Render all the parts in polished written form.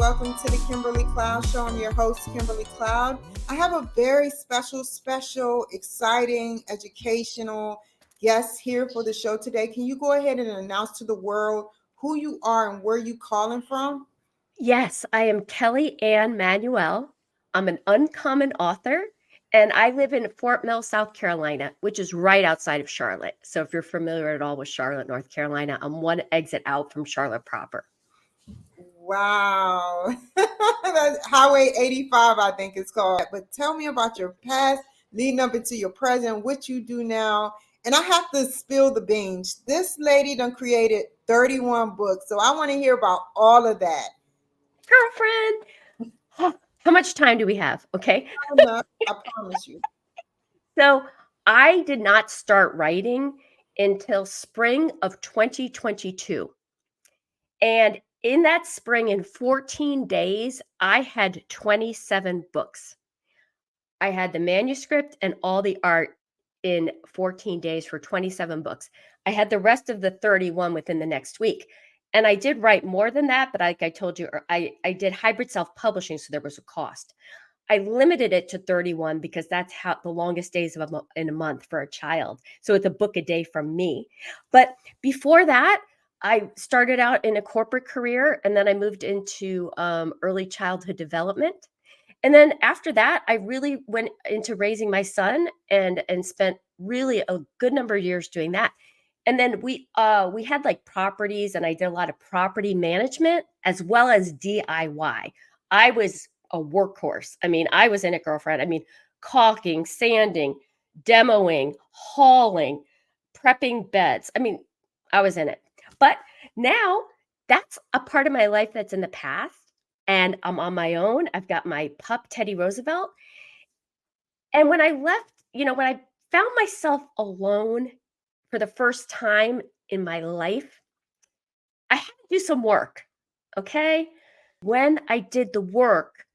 welcome to the Kimberly Cloud Show. I'm your host, Kimberly Cloud. I have a very special, exciting, educational guest here for the show today. Can you go ahead and announce to the world who you are and where you calling from? Yes, I am Kelly Anne Manuel. I'm an uncommon author, and I live in Fort Mill, South Carolina, which is right outside of Charlotte. So if you're familiar at all with Charlotte, North Carolina, I'm one exit out from Charlotte proper. Wow. That's Highway 85, I think it's called. But tell me about your past leading up into your present, what you do now. And I have to spill the beans. This lady done created 31 books. So I want to hear about all of that. Girlfriend, how much time do we have? Okay. Enough, I promise you. So I did not start writing until spring of 2022. And in that spring, in 14 days, I had 27 books. I had the manuscript and all the art in 14 days for 27 books. I had the rest of the 31 within the next week. And I did write more than that, but like I told you, I did hybrid self-publishing, so there was a cost. I limited it to 31 because that's how the longest days in a month for a child. So it's a book a day from me. But before that, I started out in a corporate career, and then I moved into early childhood development. And then after that, I really went into raising my son and spent really a good number of years doing that. And then we had like properties, and I did a lot of property management as well as DIY. I was a workhorse. I mean, I was in it, girlfriend. I mean, caulking, sanding, demoing, hauling, prepping beds. I mean, I was in it. But now that's a part of my life that's in the past. And I'm on my own. I've got my pup, Teddy Roosevelt. And when I left, when I found myself alone for the first time in my life, I had to do some work. Okay. When I did the work,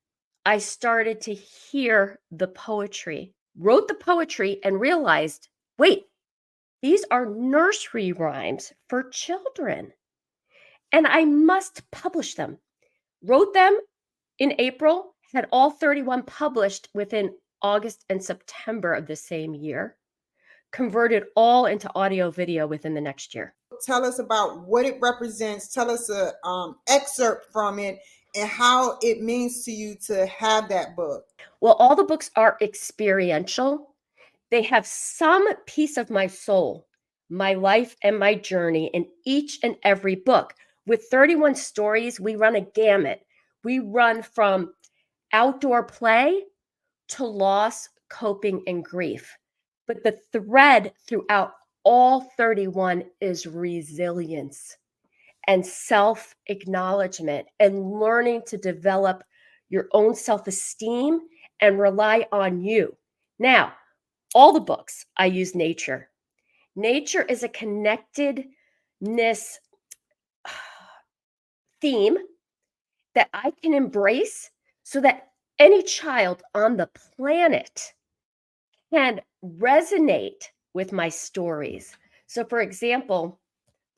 I started to hear the poetry, wrote the poetry, and realized, wait, these are nursery rhymes for children, and I must publish them. Wrote them in April, had all 31 published within August and September of the same year, converted all into audio video within the next year. Tell us about what it represents. Tell us a excerpt from it and how it means to you to have that book. Well, all the books are experiential. They have some piece of my soul, my life, and my journey in each and every book. With 31 stories, we run a gamut. We run from outdoor play to loss, coping, and grief. But the thread throughout all 31 is resilience and self-acknowledgement and learning to develop your own self-esteem and rely on you. Now, all the books, I use nature. Nature is a connectedness theme that I can embrace so that any child on the planet can resonate with my stories. So, for example,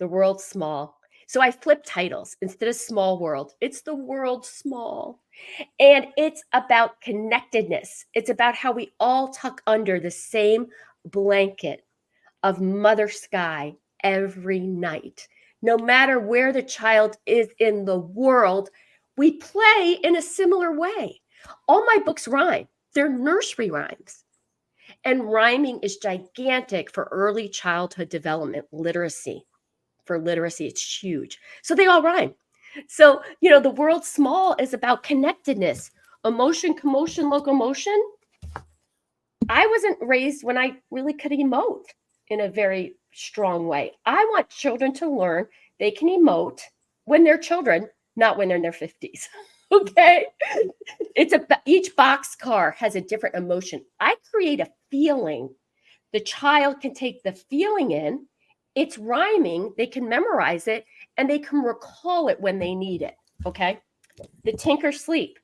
The World's Small. So I flip titles. Instead of Small World, it's The World Small. And it's about connectedness. It's about how we all tuck under the same blanket of Mother Sky every night. No matter where the child is in the world, we play in a similar way. All my books rhyme. They're nursery rhymes. And rhyming is gigantic for early childhood development literacy. For literacy, it's huge. So they all rhyme. So, The World's Small is about connectedness, emotion, commotion, locomotion. I wasn't raised when I really could emote in a very strong way. I want children to learn they can emote when they're children, not when they're in their 50s. Okay? Each boxcar has a different emotion. I create a feeling. The child can take the feeling in. It's rhyming. They can memorize it, and they can recall it when they need it. Okay? The Tinker Sleep.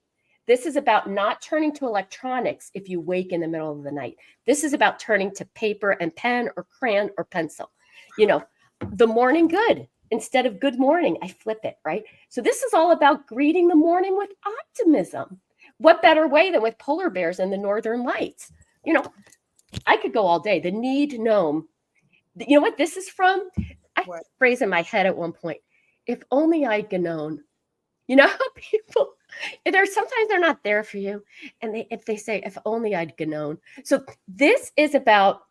This is about not turning to electronics if you wake in the middle of the night. This is about turning to paper and pen or crayon or pencil. The Morning Good. Instead of good morning, I flip it, right? So this is all about greeting the morning with optimism. What better way than with polar bears and the northern lights? You know, I could go all day. The need gnome. You know what this is from? I had What? a phrase in my head at one point. If only I'd known. You know how people there's sometimes they're not there for you. And if they say, if only I'd known. So this is about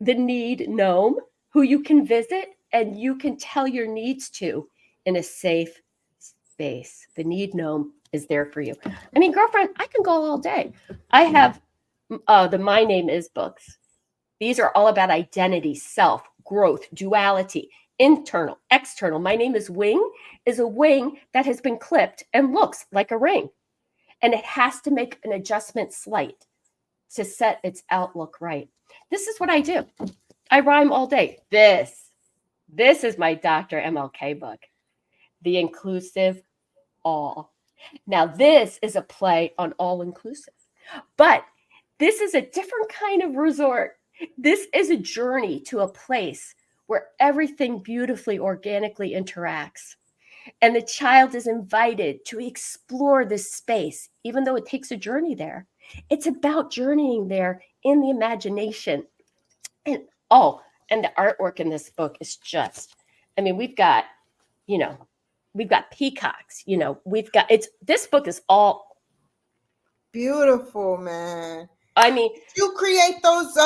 the need gnome who you can visit and you can tell your needs to in a safe space. The need gnome is there for you. I mean, girlfriend, I can go all day. I have the My Name Is books. These are all about identity, self, growth, duality, internal, external. My Name Is Wing is a wing that has been clipped and looks like a ring. And it has to make an adjustment slight to set its outlook right. This is what I do. I rhyme all day. This is my Dr. MLK book, The Inclusive All. Now, this is a play on all inclusive, but this is a different kind of resort. This is a journey to a place where everything beautifully, organically interacts. And the child is invited to explore this space, even though it takes a journey there. It's about journeying there in the imagination. And oh, and the artwork in this book is just, I mean, you know, we've got peacocks, we've got this book is all, Beautiful, man. I mean, You create those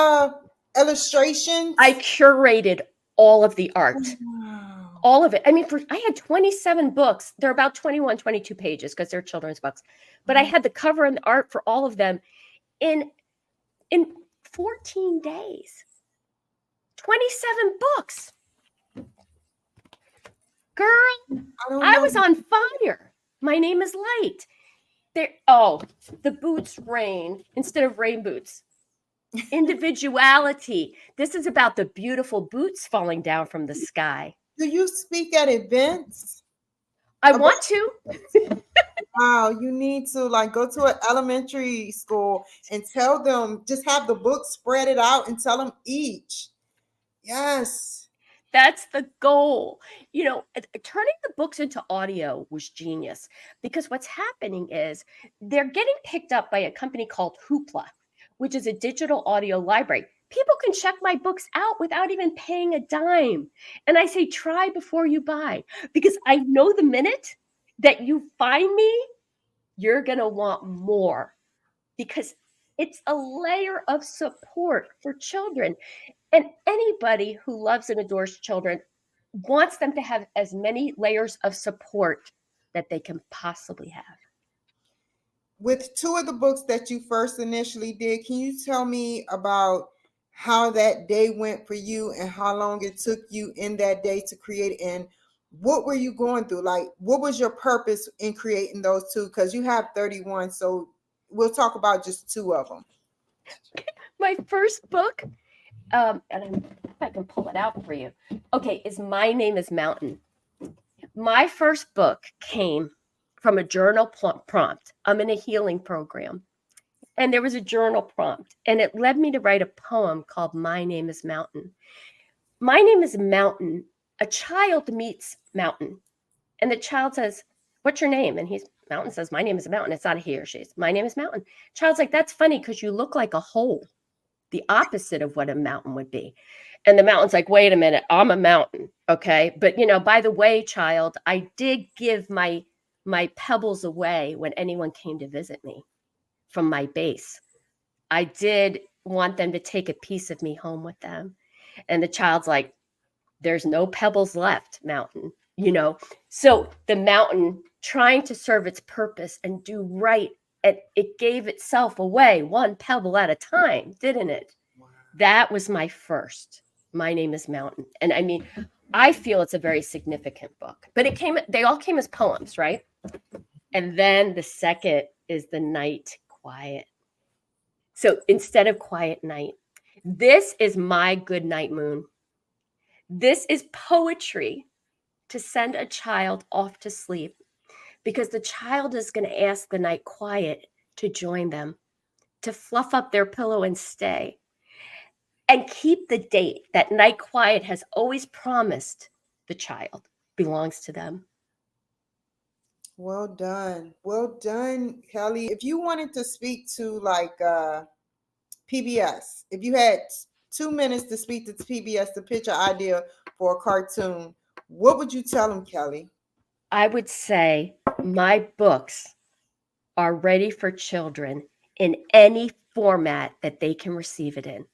illustrations? I curated all of the art. Wow. All of it. I mean, I had 27 books. They're about 21, 22 pages because they're children's books. But I had the cover and the art for all of them in 14 days. 27 books. Girl, I was on fire. My Name Is Light. The boots rain instead of rain boots. Individuality. This is about the beautiful boots falling down from the sky. Do you speak at events? I want to. Wow, you need to like go to an elementary school and tell them, just have the book spread it out and tell them each. Yes. That's the goal. Turning the books into audio was genius because what's happening is they're getting picked up by a company called Hoopla, which is a digital audio library. People can check my books out without even paying a dime. And I say, try before you buy, because I know the minute that you find me, you're going to want more, because it's a layer of support for children. And anybody who loves and adores children wants them to have as many layers of support that they can possibly have. With two of the books that you first initially did, can you tell me about how that day went for you and how long it took you in that day to create, and what were you going through? Like, what was your purpose in creating those two? Because you have 31, so we'll talk about just two of them. My first book, and if I can pull it out for you, okay, is My Name Is Mountain. My first book came from a journal prompt. I'm in a healing program, and there was a journal prompt, and it led me to write a poem called My Name Is Mountain. My name is Mountain. A child meets Mountain, and the child says, "What's your name?" And Mountain says, "My name is Mountain." It's not a he or she. My name is Mountain. Child's like, "That's funny because you look like a hole, the opposite of what a mountain would be." And the mountain's like, "Wait a minute, I'm a mountain, okay? But by the way, child, I did give my pebbles away when anyone came to visit me from my base. I did want them to take a piece of me home with them." And the child's like, "There's no pebbles left, mountain." So the mountain, trying to serve its purpose and do right, and it gave itself away one pebble at a time, didn't it? Wow. That was my first. My Name is Mountain. And I mean, I feel it's a very significant book, but they all came as poems, right? And then the second is The Night Quiet. So instead of Quiet Night, this is my good night moon. This is poetry to send a child off to sleep, because the child is going to ask the night quiet to join them, to fluff up their pillow and stay, and keep the date that night quiet has always promised the child, belongs to them. Well done. Well done, Kelly. If you wanted to speak to like PBS, if you had 2 minutes to speak to PBS to pitch an idea for a cartoon, what would you tell them, Kelly? I would say my books are ready for children in any format that they can receive it in.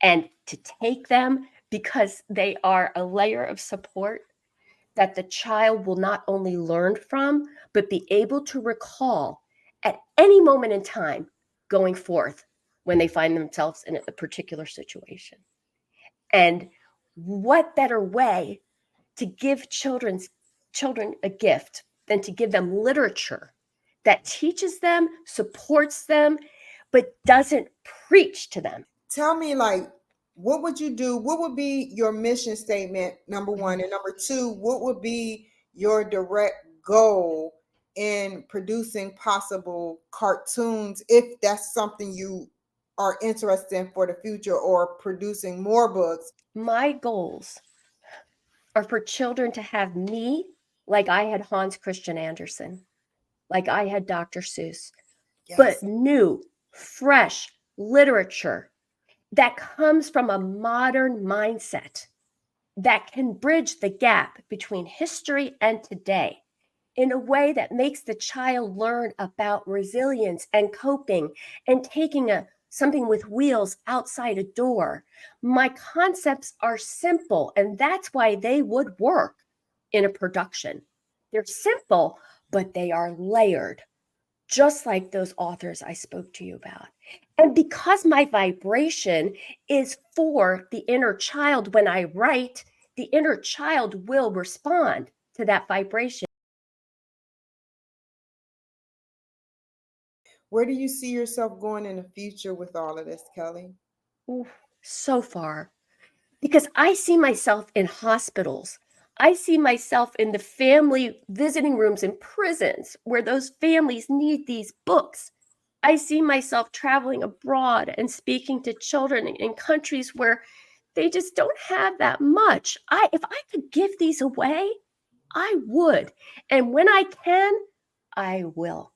And to take them because they are a layer of support that the child will not only learn from, but be able to recall at any moment in time going forth when they find themselves in a particular situation. And what better way to give children a gift than to give them literature that teaches them, supports them, but doesn't preach to them. Tell me, like, what would you do? What would be your mission statement, number one? And number two, what would be your direct goal in producing possible cartoons, if that's something you are interested in for the future, or producing more books? My goals are for children to have me like I had Hans Christian Andersen, like I had Dr. Seuss, but Yes. new, fresh literature that comes from a modern mindset that can bridge the gap between history and today in a way that makes the child learn about resilience and coping and taking something with wheels outside a door. My concepts are simple, and that's why they would work in a production. They're simple, but they are layered, just like those authors I spoke to you about. And because my vibration is for the inner child when I write, the inner child will respond to that vibration. Where do you see yourself going in the future with all of this, Kelly? Ooh, so far. Because I see myself in hospitals. I see myself in the family visiting rooms in prisons where those families need these books. I see myself traveling abroad and speaking to children in countries where they just don't have that much. If I could give these away, I would. And when I can, I will.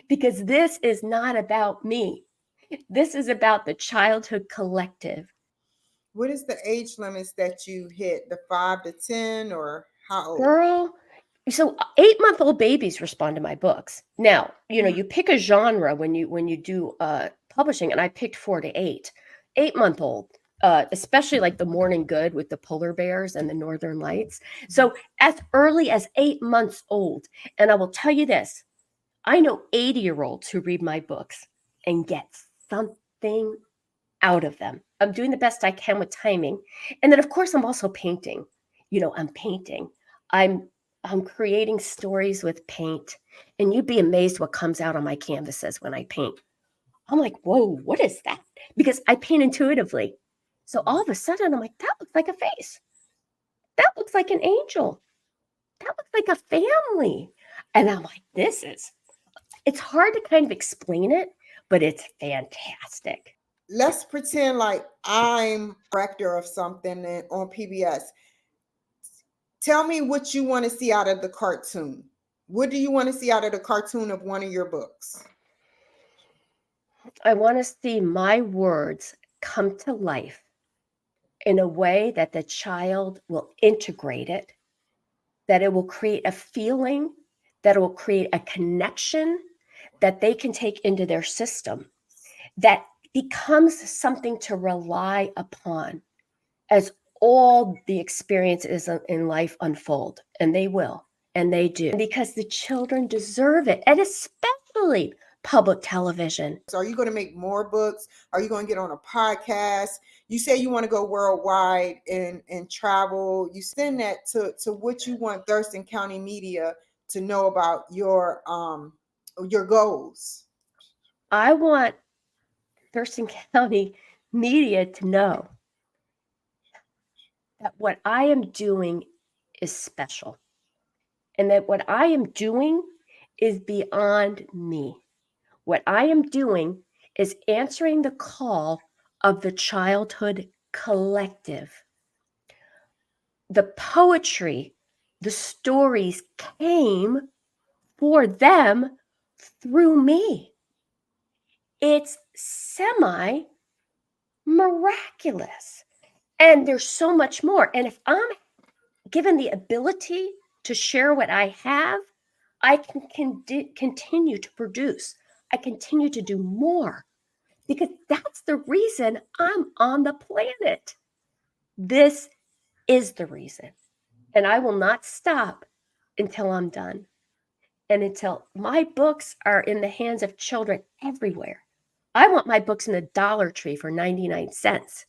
Because this is not about me. This is about the childhood collective. What is the age limits that you hit? The 5 to 10, or how old? Girl, so 8-month-old babies respond to my books. Now, you pick a genre when you do publishing, and I picked 4 to 8. 8-month-old, especially like the Morning Good with the polar bears and the northern lights. So as early as 8 months old. And I will tell you this, I know 80-year-olds who read my books and get something out of them. I'm doing the best I can with timing. And then of course I'm also painting. I'm painting. I'm I'm creating stories with paint. And you'd be amazed what comes out on my canvases when I paint. I'm like, "Whoa, what is that?" Because I paint intuitively. So all of a sudden I'm like, "That looks like a face. That looks like an angel. That looks like a family." And I'm like, it's hard to kind of explain it, but it's fantastic. Let's pretend like I'm director of something on PBS. Tell me what you want to see out of the cartoon. What do you want to see out of the cartoon of one of your books? I want to see my words come to life in a way that the child will integrate it, that it will create a feeling, that it will create a connection that they can take into their system, that becomes something to rely upon as all the experiences in life unfold. And they will, and they do, because the children deserve it, and especially public television. So are you going to make more books? Are you going to get on a podcast? You say you want to go worldwide and travel. You send that to what you want Thurston County media to know about your goals. I want Thurston County media to know that what I am doing is special, and that what I am doing is beyond me. What I am doing is answering the call of the childhood collective. the poetry, the stories came for them through me. It's semi miraculous. And there's so much more. And if I'm given the ability to share what I have, I can continue to produce. I continue to do more because that's the reason I'm on the planet. This is the reason. And I will not stop until I'm done and until my books are in the hands of children everywhere. I want my books in the Dollar Tree for 99 cents.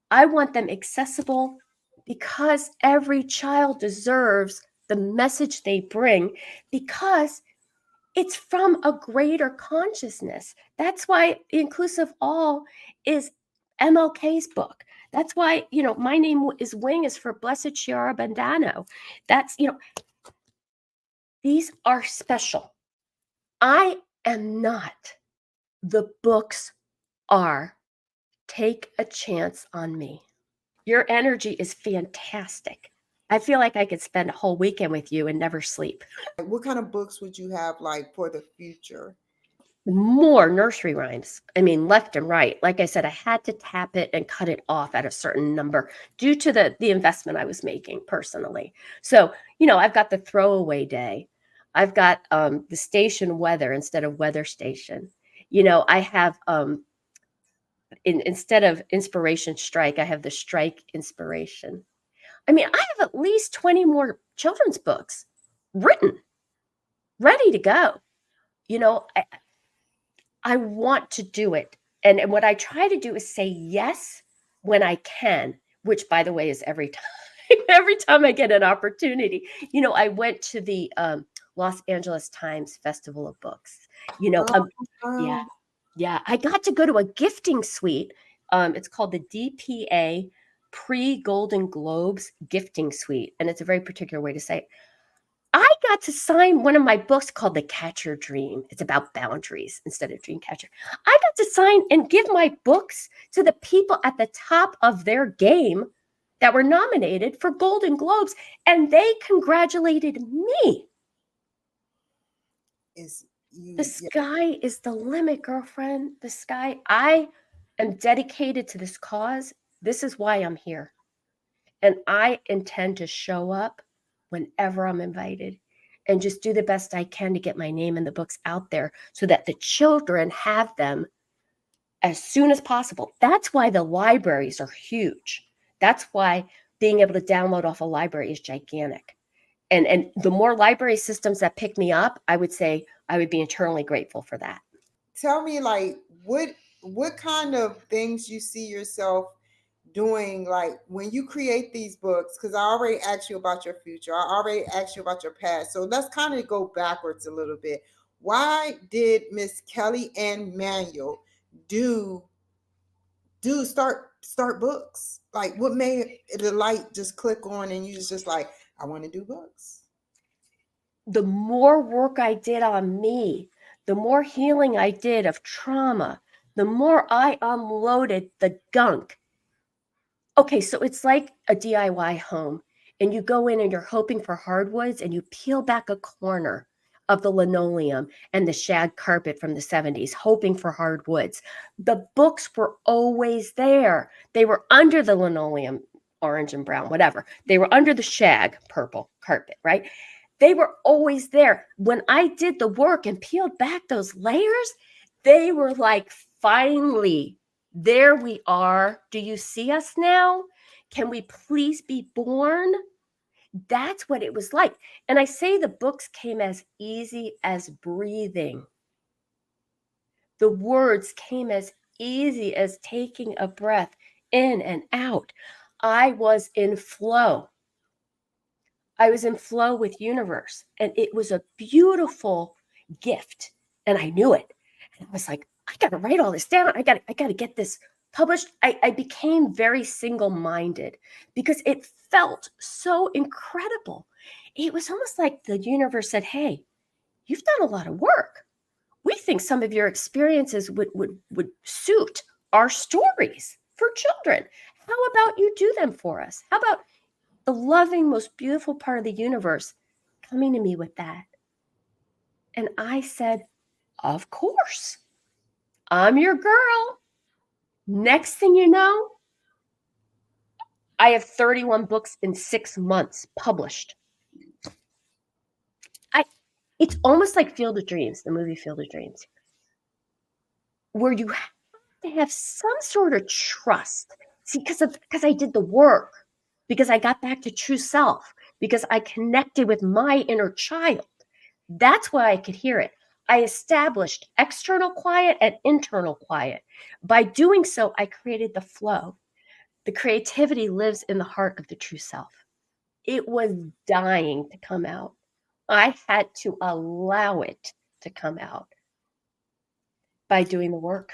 I want them accessible because every child deserves the message they bring because it's from a greater consciousness. That's why Inclusive All is MLK's book. That's why, my name is Wing is for Blessed Chiara Bandano. That's, these are special. I am not. The books are. Take a chance on me. Your energy is fantastic. I feel like I could spend a whole weekend with you and never sleep. What kind of books would you have like for the future? More nursery rhymes. I mean, left and right. Like I said, I had to tap it and cut it off at a certain number due to the investment I was making personally. So, I've got the throwaway day. I've got the station weather instead of weather station. I have instead of inspiration strike, I have the strike inspiration. I mean, I have at least 20 more children's books written, ready to go. I want to do it. And what I try to do is say yes when I can, which by the way is every time. Every time I get an opportunity. I went to the Los Angeles Times Festival of Books. Yeah, Um, yeah. I got to go to a gifting suite. It's called the DPA Pre-Golden Globes Gifting Suite, and it's a very particular way to say it. I got to sign one of my books called The Catch Your Dream. It's about boundaries instead of dream catcher. I got to sign and give my books to the people at the top of their game that were nominated for Golden Globes, and they congratulated me. is The you? Yeah. sky is the limit, girlfriend. The sky. I am dedicated to this cause. This is why I'm here. And I intend to show up whenever I'm invited and just do the best I can to get my name in the books out there so that the children have them as soon as possible. That's why the libraries are huge. That's why being able to download off a library is gigantic. And the more library systems that pick me up, I would say I would be eternally grateful for that. Tell me, like, what kind of things you see yourself doing, like when you create these books, because I already asked you about your future, I already asked you about your past, so let's kind of go backwards a little bit. Why did Miss Kelly Anne Manuel do start books? Like, what made the light just click on and you just like, I want to do books? The more work I did on me, the more healing I did of trauma, the more I unloaded the gunk. Okay, so it's like a DIY home, and you go in and you're hoping for hardwoods, and you peel back a corner of the linoleum and the shag carpet from the 70s, hoping for hardwoods. The books were always there. They were under the linoleum, orange and brown, whatever. They were under the shag, purple carpet, right? They were always there. When I did the work and peeled back those layers, they were like, finally, there we are. Do you see us now? Can we please be born? That's what it was like. And I say the books came as easy as breathing. The words came as easy as taking a breath in and out. I was in flow. I was in flow with universe, and it was a beautiful gift, and I knew it. And I was like, I got to write all this down. I got to get this published. I became very single-minded because it felt so incredible. It was almost like the universe said, "Hey, you've done a lot of work. We think some of your experiences would suit our stories for children. How about you do them for us? How about the loving, most beautiful part of the universe coming to me with that. And I said, of course, I'm your girl. Next thing you know, I have 31 books in 6 months published. I It's almost like Field of Dreams, the movie Field of Dreams, where you have to have some sort of trust. See, because I did the work, because I got back to true self, because I connected with my inner child. That's why I could hear it. I established external quiet and internal quiet. By doing so, I created the flow. The creativity lives in the heart of the true self. It was dying to come out. I had to allow it to come out by doing the work.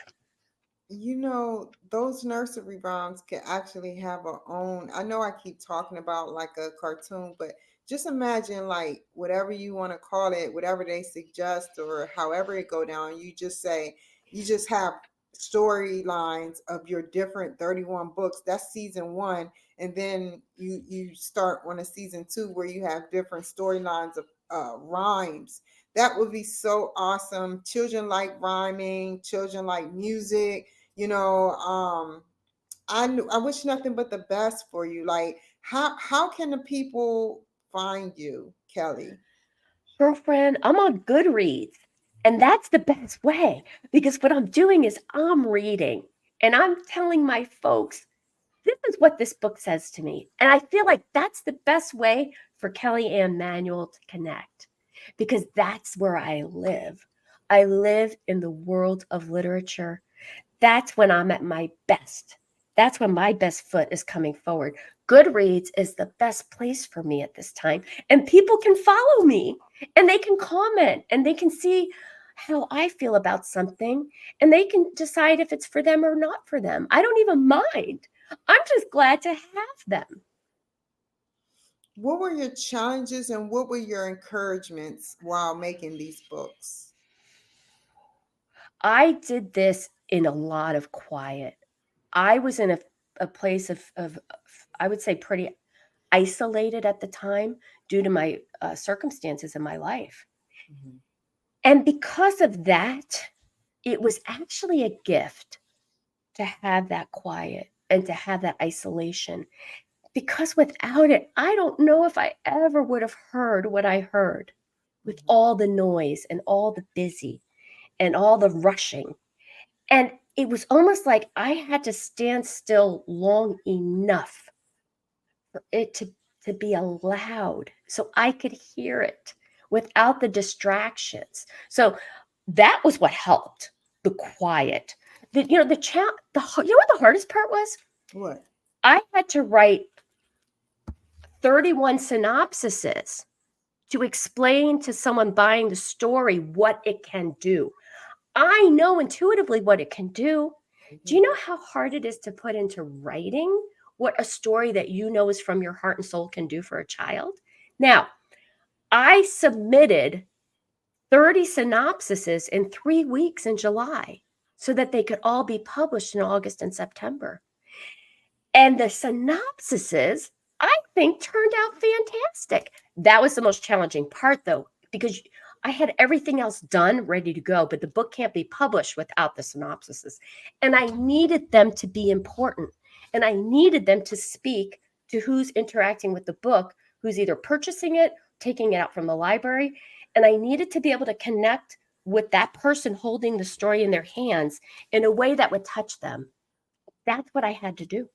You know, those nursery rhymes can actually have a own. I know I keep talking about like a cartoon, but just imagine like whatever you want to call it, whatever they suggest or however it go down, you just say you just have storylines of your different 31 books. That's season 1, and then you start on a season 2 where you have different storylines of rhymes. That would be so awesome. Children like rhyming, children like music, you know. I wish nothing but the best for you. Like, how can the people find you, Kelly? Girlfriend, I'm on Goodreads. And that's the best way because what I'm doing is I'm reading and I'm telling my folks, this is what this book says to me. And I feel like that's the best way for Kelly Anne Manuel to connect because that's where I live. I live in the world of literature. That's when I'm at my best. That's when my best foot is coming forward. Goodreads is the best place for me at this time. And people can follow me and they can comment and they can see how I feel about something and they can decide if it's for them or not for them. I don't even mind. I'm just glad to have them. What were your challenges and what were your encouragements while making these books? I did this in a lot of quiet. I was in a place of, I would say, pretty isolated at the time due to my circumstances in my life. Mhm. And because of that, it was actually a gift to have that quiet and to have that isolation. Because without it, I don't know if I ever would have heard what I heard with Mhm. all the noise and all the busy and all the rushing. And it was almost like I had to stand still long enough for it to be allowed so I could hear it without the distractions. So that was what helped the quiet. You know what the hardest part was? What? I had to write 31 synopsises to explain to someone buying the story what it can do. I know intuitively what it can do. Do you Mhm. know how hard it is to put into writing what a story that you know is from your heart and soul can do for a child? Now, I submitted 30 synopsises in 3 weeks in July so that they could all be published in August and September. And the synopsises, I think, turned out fantastic. That was the most challenging part, though, because I had everything else done, ready to go, but the book can't be published without the synopsises. And I needed them to be important. And I needed them to speak to who's interacting with the book, who's either purchasing it, taking it out from the library. And I needed to be able to connect with that person holding the story in their hands in a way that would touch them. That's what I had to do.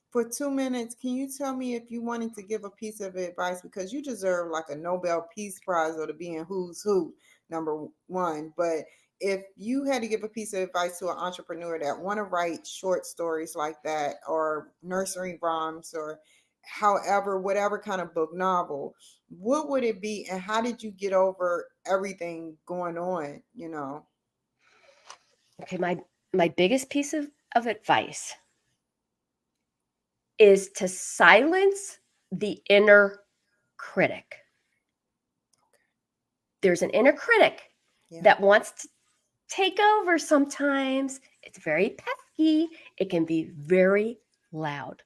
For 2 minutes, can you tell me if you wanted to give a piece of advice because you deserve like a Nobel Peace Prize or to be in Who's Who, number one. But if you had to give a piece of advice to an entrepreneur that want to write short stories like that or nursery rhymes or however, whatever kind of book novel, what would it be and how did you get over everything going on, you know? Okay, my biggest piece of advice is to silence the inner critic. There's an inner critic Yeah. that wants to take over sometimes. It's very pesky. It can be very loud.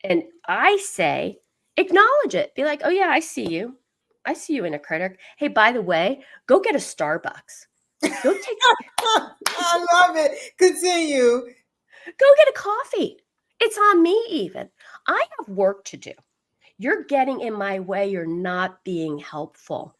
And I say, acknowledge it. Be like, oh, yeah, I see you. I see you, inner critic. Hey, by the way, go get a Starbucks. Go take, I love it. Continue. go get a coffee. It's on me, even. I have work to do. You're getting in my way. You're not being helpful.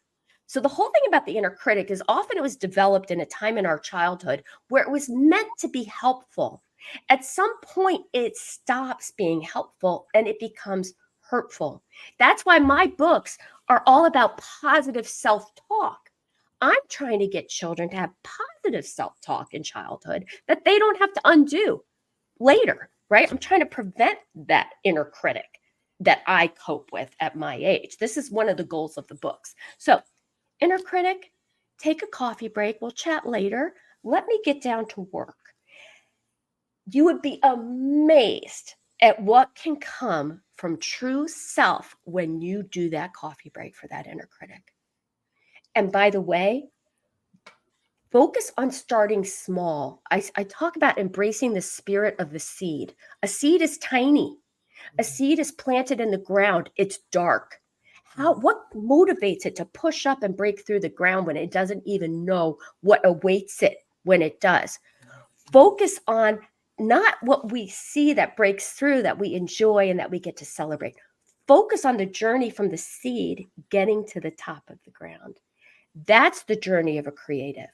So, the whole thing about the inner critic is often it was developed in a time in our childhood where it was meant to be helpful. At some point, it stops being helpful and it becomes hurtful. That's why my books are all about positive self talk. I'm trying to get children to have positive self talk in childhood that they don't have to undo later, right? I'm trying to prevent that inner critic that I cope with at my age. This is one of the goals of the books. So, inner critic, take a coffee break. We'll chat later. Let me get down to work. You would be amazed at what can come from true self when you do that coffee break for that inner critic. And by the way, focus on starting small. I talk about embracing the spirit of the seed. A seed is tiny. A seed is planted in the ground. It's dark. What motivates it to push up and break through the ground when it doesn't even know what awaits it when it does? Focus on not what we see that breaks through, that we enjoy and that we get to celebrate. Focus on the journey from the seed getting to the top of the ground. That's the journey of a creative.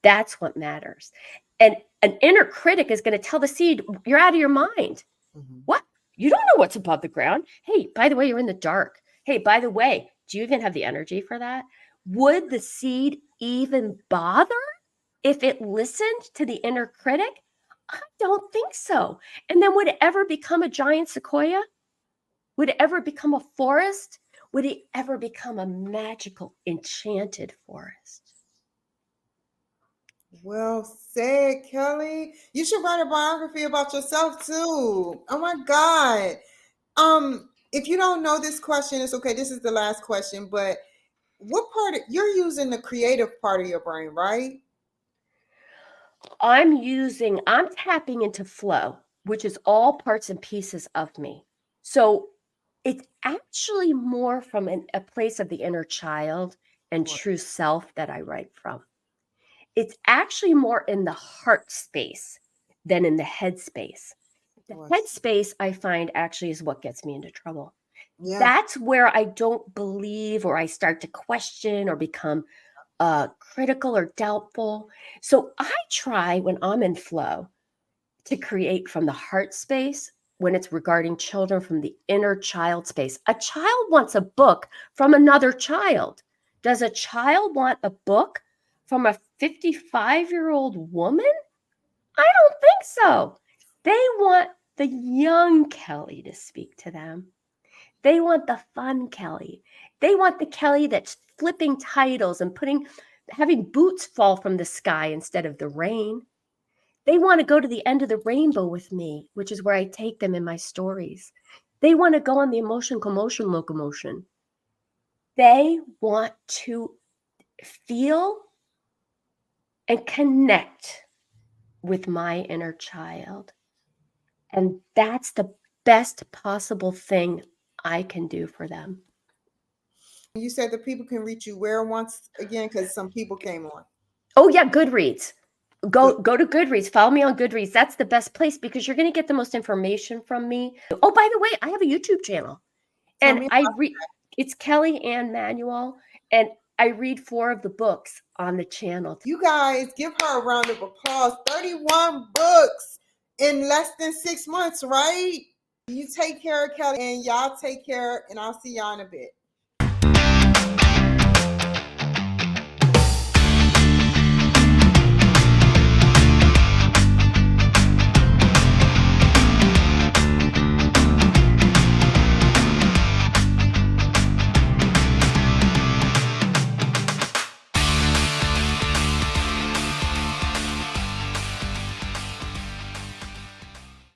That's what matters. And an inner critic is going to tell the seed, you're out of your mind. What? You don't know what's above the ground. Hey, by the way, you're in the dark. Hey, by the way, do you even have the energy for that? Would the seed even bother if it listened to the inner critic? I don't think so. And then would it ever become a giant sequoia? Would it ever become a forest? Would it ever become a magical, enchanted forest? Well said, Kelly. You should write a biography about yourself too. Oh my God. If you don't know this question, it's okay. This is the last question, but what part you're using the creative part of your brain, right? I'm tapping into flow, which is all parts and pieces of me. So it's actually more from a place of the inner child and true self that I write from. It's actually more in the heart space than in the head space. The head space, I find, actually is what gets me into trouble. Yeah. That's where I don't believe or I start to question or become critical or doubtful. So I try when I'm in flow to create from the heart space when it's regarding children from the inner child space. A child wants a book from another child. Does a child want a book from a 55-year-old woman? I don't think so. They want the young Kelly to speak to them. They want the fun Kelly. They want the Kelly that's flipping titles and having boots fall from the sky instead of the rain. They want to go to the end of the rainbow with me, which is where I take them in my stories. They want to go on the emotion, commotion, locomotion. They want to feel and connect with my inner child. And that's the best possible thing I can do for them. You said that people can reach you where once again, because some people came on. Oh yeah, Goodreads. Go to Goodreads. Follow me on Goodreads. That's the best place because you're going to get the most information from me. Oh, by the way, I have a YouTube channel. And it's Kelly Anne Manuel, and I read 4 of the books on the channel. You guys give her a round of applause. 31 books in less than 6 months, right? You take care of Kelly and y'all take care, and I'll see y'all in a bit.